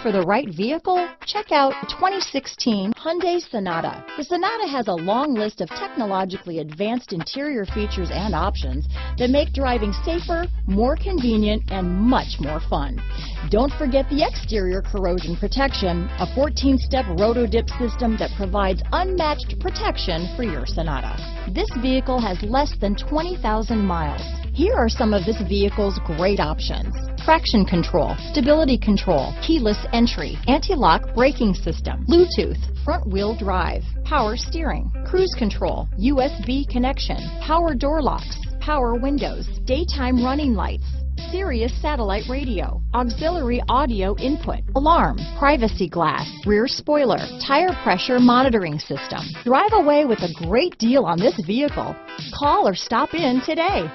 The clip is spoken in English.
for the right vehicle? Check out 2016 Hyundai Sonata. The Sonata has a long list of technologically advanced interior features and options that make driving safer, more convenient, and much more fun. Don't forget the exterior corrosion protection, a 14-step roto-dip system that provides unmatched protection for your Sonata. This vehicle has less than 20,000 miles. Here are some of this vehicle's great options: traction control, stability control, keyless entry, anti-lock braking system, Bluetooth, front wheel drive, power steering, cruise control, USB connection, power door locks, power windows, daytime running lights, Sirius satellite radio, auxiliary audio input, alarm, privacy glass, rear spoiler, tire pressure monitoring system. Drive away with a great deal on this vehicle. Call or stop in today.